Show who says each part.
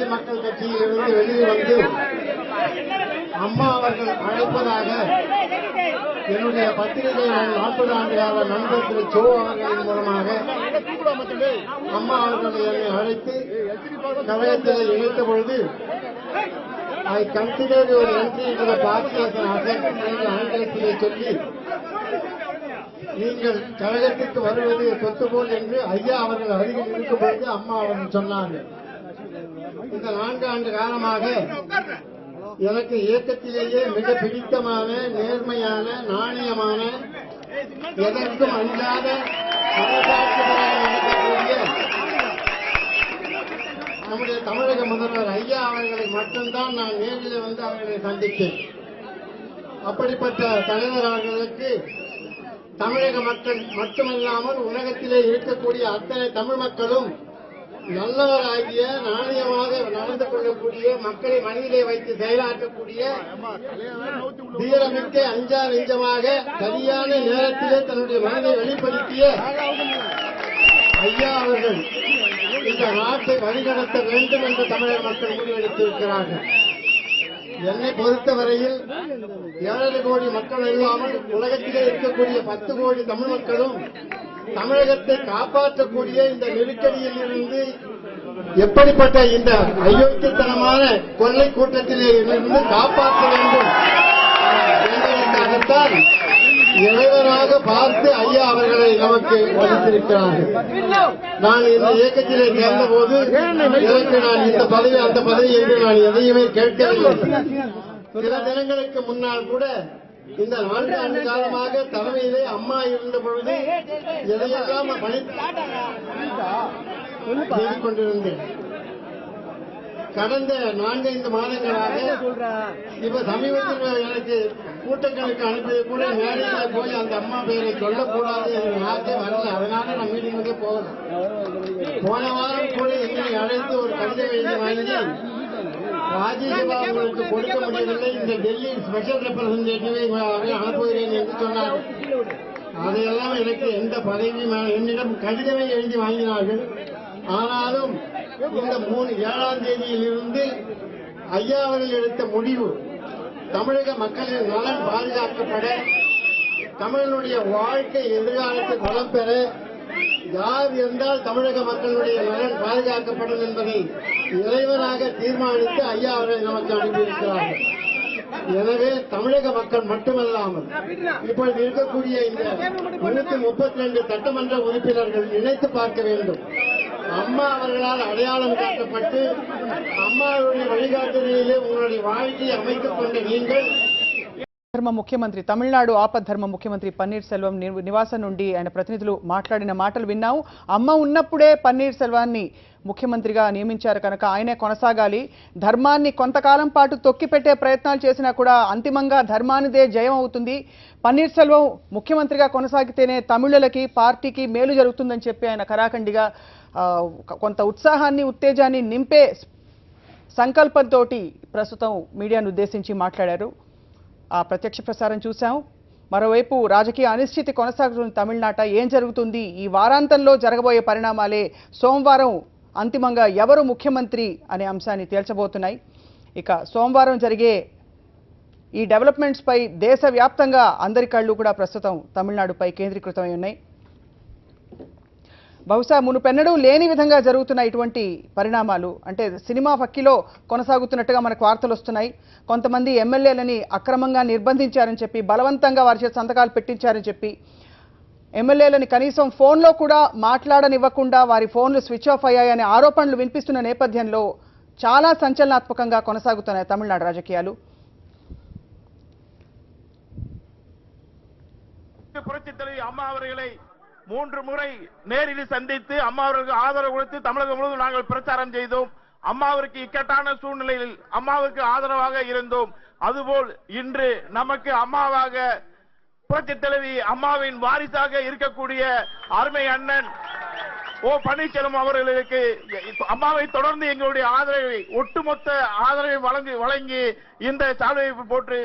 Speaker 1: பாட்டாளி மக்கள் கட்சியிலிருந்து வெளியே வந்து அம்மா அவர்கள் அழைப்பதாக என்னுடைய பத்திரிகை 40 ஆண்டு கால நண்பர் திரு சோ அவர்களின் மூலமாக அம்மா அவர்கள் என்னை அழைத்து கழகத்தில் இணைத்த பொழுது I consider your entry into the party as an asset என்று ஆங்கிலத்திலே சொல்லி நீங்கள் கழகத்திற்கு வருவது சொத்து போல் என்று ஐயா அவர்கள் அருகில் இருக்கும் பொழுது அம்மா அவர்கள் சொன்னார்கள். இந்த 4 ஆண்டு காலமாக எனக்கு இயக்கத்திலேயே மிக பிடித்தமான நேர்மையான நாணயமான எதற்கும் அஞ்சாத நடக்கக்கூடிய நம்முடைய தமிழக முதல்வர் ஐயா அவர்களை மட்டும்தான் நான் நேரில் வந்து அவர்களை சந்தித்தேன். அப்படிப்பட்ட தலைவர் அவர்களுக்கு தமிழக மக்கள் மட்டுமல்லாமல் உலகத்திலே இருக்கக்கூடிய அத்தனை தமிழ் மக்களும் நல்லவராகிய நாணயமாக நடந்து கொள்ளக்கூடிய மக்களை மனதிலே வைத்து செயலாற்றக்கூடிய தீரமிக்க அஞ்சா நெஞ்சமாக சரியான நேரத்திலே தன்னுடைய மனதை வெளிப்படுத்திய ஐயா அவர்கள் இந்த நாட்டை வழிநடத்த வேண்டும் என்று தமிழக மக்கள் முடிவெடுத்திருக்கிறார்கள். என்னை பொறுத்தவரையில் 7 கோடி மக்கள் இல்லாமல் உலகத்திலே இருக்கக்கூடிய 10 கோடி தமிழ் மக்களும் தமிழகத்தை காப்பாற்றக்கூடிய இந்த நெருக்கடியில் இருந்து எப்படிப்பட்ட இந்த அயோக்கியத்தனமான கொள்ளை கூட்டத்திலே இருந்து காப்பாற்ற வேண்டும் என்பதற்காகத்தான் இறைவராக பார்த்து ஐயா அவர்களை நமக்கு அளித்திருக்கிறார்கள். நான் இந்த இயக்கத்திலே சேர்ந்த போது எனக்கு நான் இந்த பதவி அந்த பதவி என்று நான் எதையுமே கேட்கவில்லை. சில தினங்களுக்கு முன்னால் கூட இந்த 4 ஆண்டு காலமாக தலைமையிலே அம்மா இருந்த பொழுது எதையெல்லாம் செய்து கொண்டிருந்தேன். கடந்த 4-5 மாதங்களாக இப்ப சமீபத்தில் எனக்கு கூட்டங்களுக்கு அனுப்பியது கூட நேரில் போய் அந்த அம்மா பெயரை சொல்லக்கூடாது என்று நாட்டே வரல. அதனால நான் மீட்டிங்கே போகல. போன வாரம் கூட என்னை அழைத்து ஒரு கடிதம் எழுதி வாங்கி ராஜ்யசபா உங்களுக்கு கொடுக்க முடியவில்லை, இந்த டெல்லி ஸ்பெஷல் ரெப்ரசன்டேட்டிவை அனுப்புகிறேன் என்று சொன்னார்கள். அதையெல்லாம் எனக்கு எந்த பதவியும் என்னிடம் கடிதமே எழுதி வாங்கினார்கள். ஆனாலும் இந்த 7ஆம் தேதியிலிருந்து ஐயா அவர்கள் எடுத்த முடிவு தமிழக மக்களின் நலன் பாதுகாக்கப்பட, தமிழனுடைய வாழ்க்கை எதிர்காலத்தில் வளம் பெற யார் இருந்தால் தமிழக மக்களுடைய நலன் பாதுகாக்கப்படும் என்பதை இறைவனாக தீர்மானித்து ஐயா அவர்கள் நமக்கு அனுப்பியிருக்கிறார்கள். எனவே தமிழக மக்கள் மட்டுமல்லாமல் இப்பொழுது இருக்கக்கூடிய இந்த 132 சட்டமன்ற உறுப்பினர்கள் நினைத்து பார்க்க வேண்டும். அம்மா அவர்களால் அடையாளம் காட்டப்பட்டு அம்மாவுடைய வழிகாட்டுதலிலே உங்களுடைய வாழ்க்கையை அமைத்துக் கொண்ட நீங்கள்
Speaker 2: ధర్మ ముఖ్యమంత్రి తమిళనాడు ఆపద్ధర్మ ముఖ్యమంత్రి పన్నీర్ సెల్వం నివాసం నుండి ఆయన ప్రతినిధులు మాట్లాడిన మాటలు విన్నాము. అమ్మ ఉన్నప్పుడే పన్నీర్ సెల్వాన్ని ముఖ్యమంత్రిగా నియమించారు కనుక ఆయనే కొనసాగాలి. ధర్మాన్ని కొంతకాలం పాటు తొక్కిపెట్టే ప్రయత్నాలు చేసినా కూడా అంతిమంగా ధర్మానిదే జయం అవుతుంది. పన్నీర్ సెల్వం ముఖ్యమంత్రిగా కొనసాగితేనే తమిళులకి పార్టీకి మేలు జరుగుతుందని చెప్పి ఆయన కరాఖండిగా కొంత ఉత్సాహాన్ని ఉత్తేజాన్ని నింపే సంకల్పంతో ప్రస్తుతం మీడియాను ఉద్దేశించి మాట్లాడారు. ఆ ప్రత్యక్ష ప్రసారం చూశాం. మరోవైపు రాజకీయ అనిశ్చితి కొనసాగుతున్న తమిళనాట ఏం జరుగుతుంది, ఈ వారాంతంలో జరగబోయే పరిణామాలే సోమవారం అంతిమంగా ఎవరు ముఖ్యమంత్రి అనే అంశాన్ని తేల్చబోతున్నాయి. ఇక సోమవారం జరిగే ఈ డెవలప్మెంట్స్ పై దేశవ్యాప్తంగా అందరి కళ్ళు కూడా ప్రస్తుతం తమిళనాడుపై కేంద్రీకృతమై ఉన్నాయి. బహుశా మునుపెన్నడూ లేని విధంగా జరుగుతున్న ఇటువంటి పరిణామాలు అంటే సినిమా ఫక్కిలో కొనసాగుతున్నట్టుగా మనకు వార్తలు వస్తున్నాయి. కొంతమంది ఎమ్మెల్యేలని అక్రమంగా నిర్బంధించారని చెప్పి, బలవంతంగా వారి చేత సంతకాలు పెట్టించారని చెప్పి, ఎమ్మెల్యేలని కనీసం ఫోన్లో కూడా మాట్లాడనివ్వకుండా వారి ఫోన్లు స్విచ్ ఆఫ్ అయ్యాయనే ఆరోపణలు వినిపిస్తున్న నేపథ్యంలో చాలా సంచలనాత్మకంగా కొనసాగుతున్నాయి తమిళనాడు రాజకీయాలు.
Speaker 3: அம்மா அவர்களை 3 முறை நேரில் சந்தித்து அம்மா அவர்களுக்கு ஆதரவு கொடுத்து தமிழகம் முழுவதும் நாங்கள் பிரச்சாரம் செய்தோம். அம்மாவிற்கு இக்கட்டான சூழ்நிலையில் அம்மாவிற்கு ஆதரவாக இருந்தோம். அதுபோல் இன்று நமக்கு அம்மாவாக புரட்சித் தலைவி அம்மாவின் வாரிசாக இருக்கக்கூடிய அருமை அண்ணன் ஓ பன்னீர்செல்வம் அவர்களுக்கு அம்மாவை தொடர்ந்து எங்களுடைய ஆதரவை ஒட்டுமொத்த ஆதரவை வழங்கி இந்த சால்வையை போட்டு